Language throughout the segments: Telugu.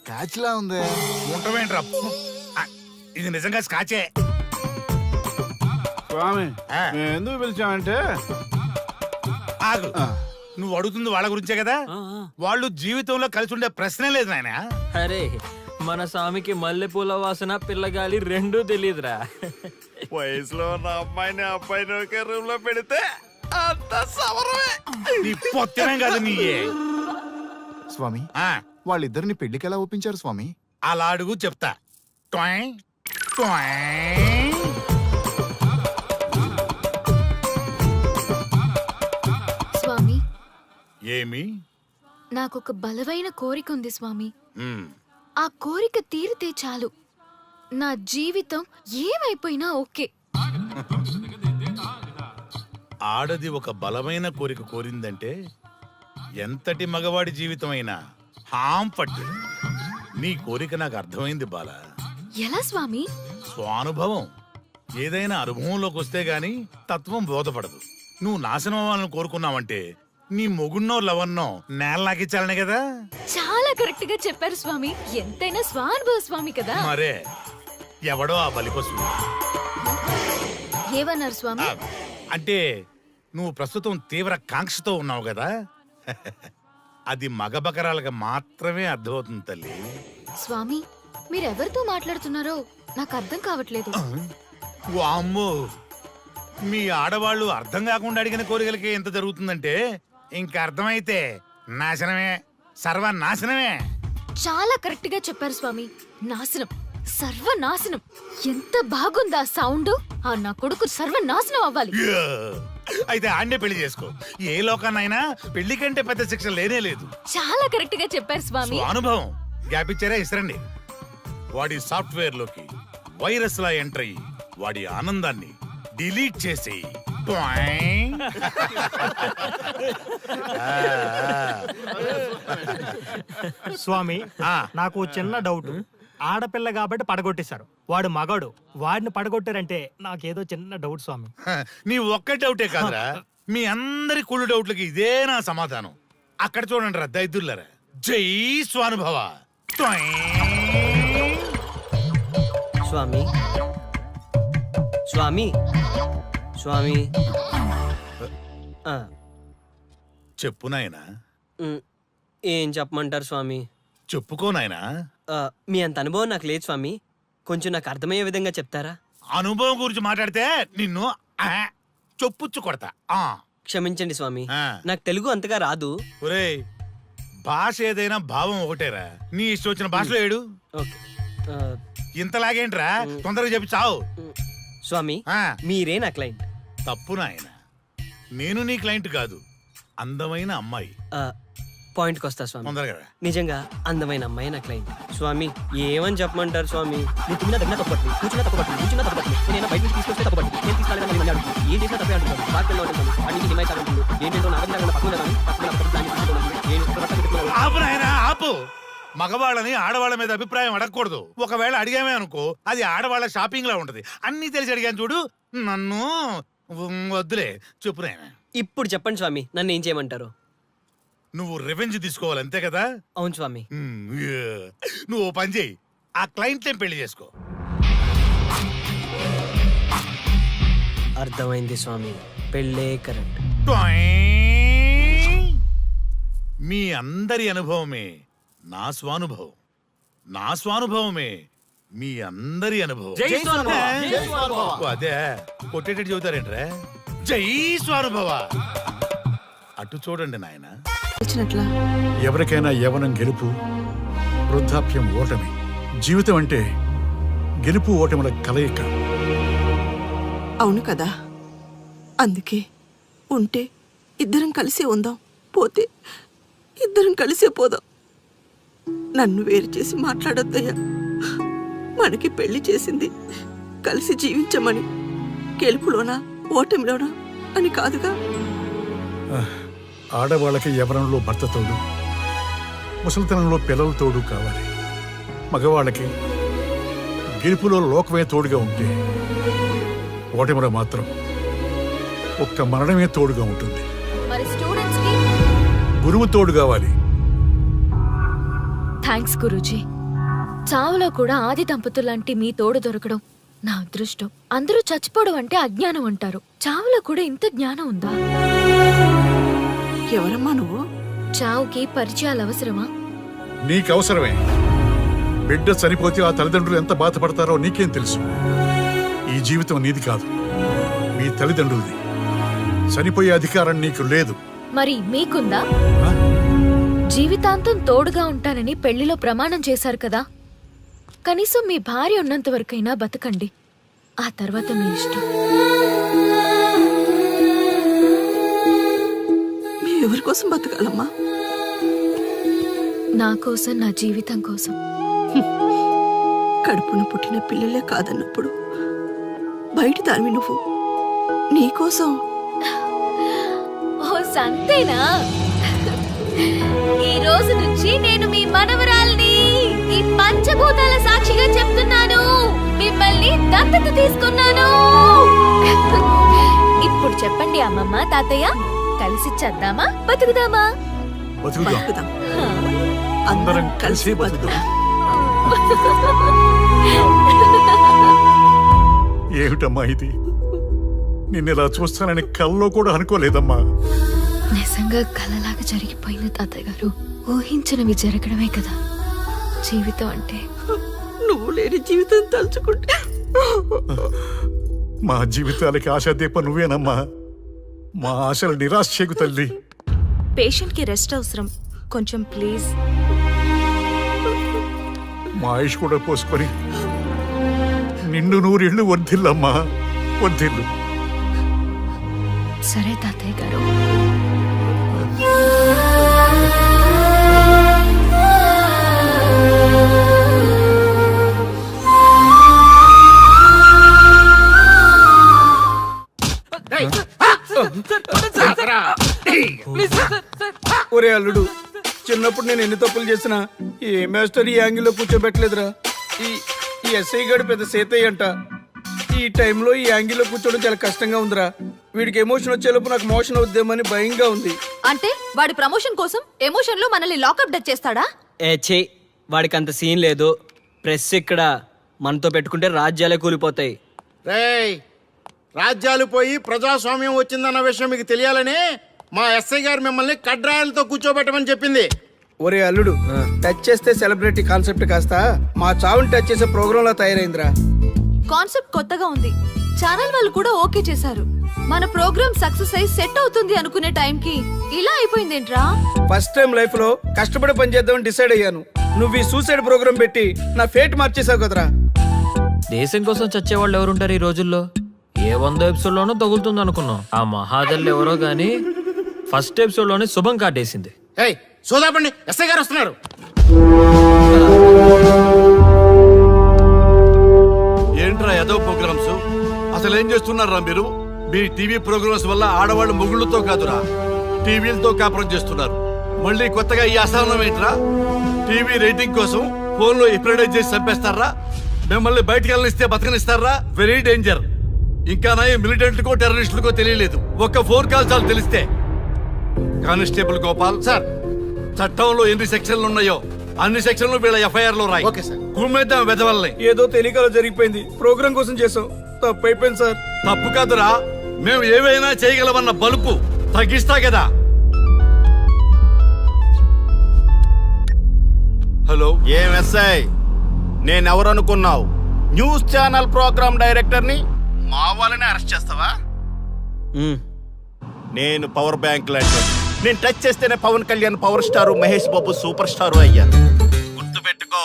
స్కాచ్ లా ఉంది. ఉంటామేంట్రా? ఇది నిజంగా స్కాచే. స్వామి ఆ. మేము ఎందుకు పిలిచామంటే ఆగు, నువ్వు అడుగుతుంది వాళ్ళ గురించే కదా. వాళ్ళు జీవితంలో కలిసి ఉండే ప్రశ్నే లేదు నాయన. అరే మన స్వామికి మల్లెపూల వాసన పిల్లగాలి రెండూ తెలియదురా. వయసులో ఉన్న అమ్మాయిని అబ్బాయిని ఒకే రూమ్ లో పెడితే అంత సవరమే. నీ పొత్తమే కాదు నీయే. స్వామి ఆ, వాళ్ళిద్దరిని పెళ్లికి ఎలా ఒప్పించారు స్వామి? అలా అడుగు చెప్తా. ట్వాయ్, ట్వాయ్. స్వామి, ఏమి? నాకొక బలమైన కోరిక ఉంది స్వామి. ఉమ్, ఆ కోరిక తీరితే చాలు, నా జీవితం ఏమైపోయినా ఓకే. ఆడది ఒక బలమైన కోరిక కోరిందంటే ఎంతటి మగవాడి జీవితమైనా హాం పట్టు. నీ కోరిక నాకు అర్థమైంది బాల. ఎలా స్వామి? స్వానుభవం. ఏదైనా అనుభవంలోకి వస్తే గాని తత్వం బోధపడదు. నువ్వు నాశనం అవ్వాలని కోరుకున్నావంటే నీ మొగున్నో లవన్నో నేలలాకిచ్చాలనే కదా. చాలా కరెక్ట్ గా చెప్పారు స్వామి. ఎంతైనా స్వానుభవ స్వామి కదా. మరే ఎవడో ఆ బలిపశు. ఏమన్నారు స్వామి? అంటే నువ్వు ప్రస్తుతం తీవ్ర కాంక్షతో ఉన్నావు కదా. అది మగ బకరాలకు మాత్రమే అర్థమవుతుంది తల్లి. స్వామి, మీరెవరితో మాట్లాడుతున్నారో నాకు అర్థం కావట్లేదు. వామ్మో, మీ ఆడవాళ్ళు అర్థం కాకుండా అడిగిన కోరికలకి ఎంత జరుగుతుందంటే ఇంకా అర్థమైతే నాశనమే, సర్వనాశనమే. చాలా కరెక్ట్ గా చెప్పారు స్వామి. నాశనం, సర్వనాశనం. ఎంత బాగుందా సౌండ్? ఆ నా కొడుకు సర్వనాశనం అవ్వాలి. యా! అయితే ఆన్నే పెళ్లి చేసుకో. ఏ లోకాన్నైనా పెళ్లి కంటే పెద్ద శిక్ష లేనే లేదు. చాలా కరెక్ట్ గా చెప్పారు స్వామి. అనుభవం గ్యాప్ ఇచ్చారా? ఇసరండి. వాడి సాఫ్ట్వేర్ లోకి వైరస్ లా ఎంటర్ అయ్యి వాడి ఆనందాన్ని డిలీట్ చేసి స్వామి, నాకు చిన్న డౌట్. ఆడపిల్ల కాబట్టి పడగొట్టేశారు, వాడు మగాడు, వాడిని పడగొట్టారంటే నాకేదో చిన్న డౌట్ స్వామి. నీ ఒక్క డౌటే కాదురా, మీ అందరి కుళ్ళు డౌట్లకి ఇదే నా సమాధానం. అక్కడ చూడండి రా దైదుర్లరా. జై స్వానుభవ. స్వామి స్వామి స్వామి చెప్పు నాయనా. ఏం చెప్పమంటారు స్వామి? చెప్పుకో నాయనా. మీ అంత అనుభవం నాకు లేదు స్వామి, కొంచెం నాకు అర్థమయ్యే విధంగా చెప్తారా? అనుభవం గురించి మాట్లాడితే నిన్ను చొప్పుచ్చు కొడతా. క్షమించండి స్వామి, ఆ. నాకు తెలుగు అంతగా రాదు. ఒరేయ్, భాష ఏదైనా భావం ఒకటేరా. నీ ఇష్టం వచ్చిన భాషలో ఏడు. ఓకే. ఇంతలాగేంట్రా, తొందరగా చెప్పి చావు. స్వామి, ఆ, మీరే నా క్లయింట్. తప్పు నాయన, నేను నీ క్లయింట్ కాదు, అందమైన అమ్మాయి. పాయింట్కి వస్తా స్వామి. తొందరగా రా. నిజంగా అందమైన అమ్మాయి నా క్లయింట్. స్వామి, ఏమని చెప్పమంటారు స్వామి? నేను తిన్నా దగ్గర తప్పట్టు, కూర్చున్నా తప్పట్టు, కూర్చున్నా తప్పట్టు, నేను బయట నుంచి తీసుకొస్తే తప్పట్టు, నేను తీసుకెళ్ళాలని మళ్ళీ అడుగుతాను. ఏం చేసినా తప్పే అంటున్నాను. బాగా ఉంటుంది అన్నింటి హిమాయి అంటుంది. ఏంటంటే నాగంగా పక్కన ఆపు నాయనా, ఆపు. మగవాళ్ళని ఆడవాళ్ళ మీద అభిప్రాయం అడగకూడదు. ఒకవేళ అడిగామే అనుకో, అది ఆడవాళ్ళ షాపింగ్ లా ఉంటది. అన్ని తెలిసి అడిగాను చూడు, నన్ను వద్దులే. చెప్పు నాయనా. ఇప్పుడు చెప్పండి స్వామి, నన్ను ఏం చేయమంటారు? నువ్వు రివెంజ్ తీసుకోవాలి, అంతే కదా? అవును స్వామి. నువ్వు ఓ పని చేయి, ఆ క్లయింట్లే పెళ్లి చేసుకో. అర్థమైంది స్వామి, పెళ్ళే కరెక్ట్. మీ అందరి అనుభవమే నా స్వానుభవం, నా స్వానుభవమే మీ అందరి అనుభవం. అదే కొట్టేటట్టు చెబుతారేంట్రా? జై స్వానుభవ. అటు చూడండి నాయన. ఎవరికైనా యవ్వనం గెలుపు, వృద్ధాప్యం ఓటమి. జీవితం అంటే గెలుపు ఓటముల కలయిక. అవును కదా, అందుకే ఉంటే ఇద్దరం కలిసే ఉందాం, పోతే ఇద్దరం కలిసే పోదాం. నన్ను వేరు చేసి మాట్లాడొద్దయ్యా. మనకి పెళ్లి చేసింది కలిసి జీవించమని, గెలుపులోనా ఓటమిలోనా అని కాదుగా. ఆడవాళ్ళకి యవ్వనంలో భర్త తోడు, ముసలితనంలో పిల్లల తోడు కావాలి. మగవాళ్ళకి గెలుపులో లోకమే తోడుగా ఉంటే, ఓటమిలో మాత్రం ఒక్క మరణమే తోడుగా ఉంటుంది. మరి స్టూడెంట్స్ కి గురువు తోడు కావాలి. థ్యాంక్స్ గురూజీ. చావులో కూడా ఆది దంపతులాంటి మీ తోడు దొరకడం నా అదృష్టం. అందరూ చచ్చిపోవడం అంటే అజ్ఞానం అంటారు. చావులో కూడా ఇంత జ్ఞానం ఉందా? ఎవరమ్మా నువ్వు? చావుకి పరిచయాలు అవసరమా? నీకు అవసరమే. బిడ్డ చనిపోతే ఆ తల్లిదండ్రులు ఎంత బాధపడతారో నీకేం తెలుసు? ఈ జీవితం నీది కాదు, మీ తల్లిదండ్రులది. చనిపోయే అధికారం నీకు లేదు. మరి మీకుందా? ఆ? జీవితాంతం తోడుగా ఉంటానని పెళ్లిలో ప్రమాణం చేశారు కదా. కనీసం మీ భార్య ఉన్నంత వరకైనా బతకండి. ఆ తర్వాత మీ ఇష్టం. ఎవరి కోసం బతకాలమ్మా? నా కోసం, నా జీవితం కోసం. కడుపున పుట్టిన పిల్లలే కాదన్నప్పుడు బయట దానివి నువ్వు నీకోసం. ఓ సంతేనా? ఈ రోజు నుంచి నేను మీ మనవరాల్ని. ఈ పంచభూతాల సాక్షిగా చెప్తున్నాను, మిమ్మల్ని దత్తత తీసుకున్నాను. ఇప్పుడు చెప్పండి అమ్మమ్మ, తాతయ్య, కలిసి చద్దామా, బతుకుదామా? బతుకుదాం, బతుకుదాం. అందరం కలిసి బతుకుదాం. ఏమిటమ్మా ఇది? నిన్నెలా చూస్తానని కల్లో కూడా అనుకోలేదమ్మా. నిజంగా కలలాగా జరిగిపోయింది తాతయ్య గారు. ఊహించినవి జరగడమే కదా జీవితం అంటే. నువ్వు లేని జీవితం తలుచుకుంటే మా జీవితాలకి ఆశాదీప నువ్వేనమ్మా. మా ఆశలు నిరాశ చేయకు తల్లి. పేషెంట్ కి రెస్ట్ అవసరం, కొంచెం ప్లీజ్. మా ఆయుష్ కూడా పోసుకొని నిన్ను నూరిళ్ళు వర్ధిల్లమ్మా, వర్ధిల్లు. సరే తాతయ్య గారు. ఒరే అల్లుడు, చిన్నప్పుడు నేను ఎన్ని తప్పులు చేసినా ఏ మాస్టర్ ఈ యాంగిల్లో కూర్చోబెట్టలేదురా. ఈ ఎస్ఐ గడు పెద్ద సేతయ్య అంట. ఈ టైంలో ఈ యాంగిల్లో కూర్చోవడం చాలా కష్టంగా ఉందిరా. వీడికి ఎమోషన్ వచ్చేలోపు నాకు మోషన్ అవుద్దేమని భయంగా ఉంది. అంటే వాడి ప్రమోషన్ కోసం ఎమోషన్ లో మనల్ని లాకప్ డెత్ చేస్తాడా? ఛీ, వాడికి అంత సీన్ లేదు. ప్రెస్ ఇక్కడ మనతో పెట్టుకుంటే రాజ్యాలే కూలిపోతాయి. రేయ్, రాజ్యాలు పోయి ప్రజాస్వామ్యం వచ్చిందన్న విషయం మీకు తెలియాలని మా ఎస్ఐ గారు మిమ్మల్ని కడ్రాయలతో కూర్చోబెట్టమని చెప్పింది. ఒరే అల్లుడు, టచ్ చేస్తే సెలబ్రిటీ కాన్సెప్ట్ కాస్త మా చావుని టచ్ చేసే ప్రోగ్రామ్ లా తయారైందిరా. కాన్సెప్ట్ కొత్తగా ఉంది, ఛానల్ వాళ్ళు కూడా ఓకే చేశారు. మన ప్రోగ్రామ్ సక్సెస్ అయి సెట్ అవుతుంది అనుకునే టైంకి ఇలా అయిపోయిందేంట్రా? ఫస్ట్ టైం లైఫ్ లో కష్టపడి పని చేద్దామని డిసైడ్ అయ్యాను. నువ్వు ఈ సూసైడ్ ప్రోగ్రామ్ పెట్టి నా ఫేట్ మార్చేసావు కదరా. దేశం కోసం చచ్చేవాళ్ళు ఎవరుంటారు ఈ రోజుల్లో? ఏ 100 ఎపిసోడ్ లోనో తగులుతుంది అనుకున్నాం. ఆ మహాదల్ ఎవరో గానీ ఫస్ట్ ఎపిసోడ్ లోనే శుభం కాటేసింది. ఏయ్ సోదాపండి, ఎస్ఐ గారు వస్తున్నారు. ఏంట్రా ఏదో ప్రోగ్రామ్స్? అసలు ఏం చేస్తున్నారా మీరు? మీ టీవీ ప్రోగ్రామ్స్ వల్ల ఆడవాళ్ళు మొగుళ్ళతో కాదురా, టీవీలతో కాపురం చేస్తున్నారు. మళ్ళీ కొత్తగా ఈ అసహనం ఏంట్రా? టీవీ రేటింగ్ కోసం ఫోన్లో ఎప్రిడైజ్ చేసి చంపేస్తారా? మిమ్మల్ని బయటకు వెళ్ళనిస్తే బతకనిస్తారా? Very danger. ఇంకా నయం మిలిటెంట్లకో టెర్రరిస్టులకో తెలియలేదు, ఒక్క ఫోన్ కాల్ చాలు తెలిస్తే. కానిస్టేబుల్ గోపాల్ సార్, చట్టంలో ఎన్ని సెక్షన్లు ఉన్నాయో అన్ని సెక్షన్లు వీళ్ళ ఎఫ్ఐఆర్ లో రాయి. Okay sir. కుమ్మేద్దాం వెదవల్ని. ఏదో తెలియకలో జరిగిపోయింది, ప్రోగ్రామ్ కోసం చేసాం, తప్పు అయిపోయింది సార్. తప్పు కాదురా, మేము ఏవైనా చేయగలమన్న బలుపు తగ్గిస్తా కదా. హలో, ఏం ఎస్ఐ, నేనెవరనుకున్నావు? న్యూస్ ఛానల్ ప్రోగ్రామ్ డైరెక్టర్ని మా వాళ్ళని అరెస్ట్ చేస్తావా? నేను పవర్ బ్యాంక్ లాంటి, నేను టచ్ చేస్తేనే Pawan Kalyan power star, Mahesh Babu super star అయ్యాను. గుర్తుపెట్టుకో,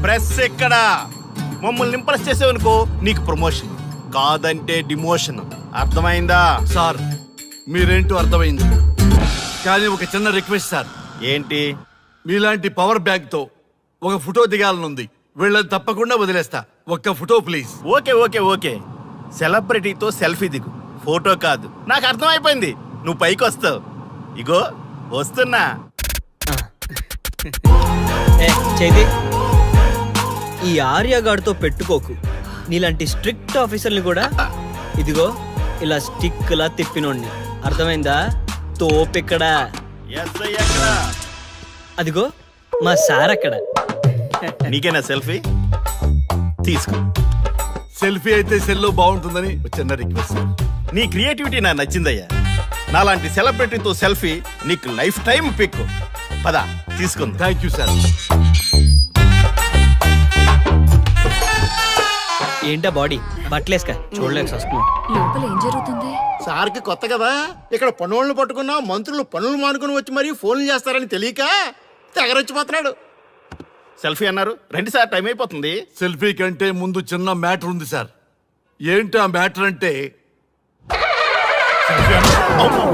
ప్రెస్ ఎక్కడ మమ్మల్ని ఇంప్రెస్ చేసేవనుకో నీకు ప్రమోషన్, కాదంటే డిమోషన్. అర్థమైందా? సార్ మీరేంటో అర్థమైంది, కానీ ఒక చిన్న రిక్వెస్ట్ సార్. ఏంటి? మీలాంటి పవర్ బ్యాంక్ తో ఒక ఫోటో దిగాలనుంది. వీళ్ళని తప్పకుండా వదిలేస్తా, ఒక్క ఫోటో ప్లీజ్. ఓకే, సెలబ్రిటీతో సెల్ఫీ దిగు, ఫోటో కాదు. నాకు అర్థమైపోయింది, నువ్వు పైకి వస్తావు. ఇగో వస్తున్నా. చైతి, ఈ ఆర్యగాడితో పెట్టుకోకు. నీలాంటి స్ట్రిక్ట్ ఆఫీసర్ని కూడా ఇదిగో ఇలా స్టిక్ లా తిప్పినోడిని. అర్థమైందా? తోపెక్కడ? ఎస్ఐ ఎక్కడ? అదిగో మా సార్ అక్కడ. నీకేనా సెల్ఫీ తీసుకో. సెల్ఫీ అయితే సెల్లో బాగుంటుందని చిన్న రిక్వెస్ట్ సార్. నీ క్రియేటివిటీ నాకు నచ్చిందయ్యా. నాలాంటి సెలబ్రిటీతో సెల్ఫీ నీకు లైఫ్ టైం పిక్. పద తీసుకుంది. Thank you sir. ఏంటా బాడీ బట్టలేసుక చూడలేక వస్తున్నాం. లోపల ఏం జరుగుతుంది? సార్కి కొత్త కదా, ఇక్కడ పనులను పట్టుకున్నా మంత్రులు పనులు మానుకుని వచ్చి మరీ ఫోన్లు చేస్తారని తెలియక తెగరొచ్చిపోతున్నాడు. సెల్ఫీ అన్నారు, రండి సార్, టైం అయిపోతుంది. సెల్ఫీ కంటే ముందు చిన్న మ్యాటర్ ఉంది సార్. ఏంటి ఆ మ్యాటర్ అంటే అమ్మో.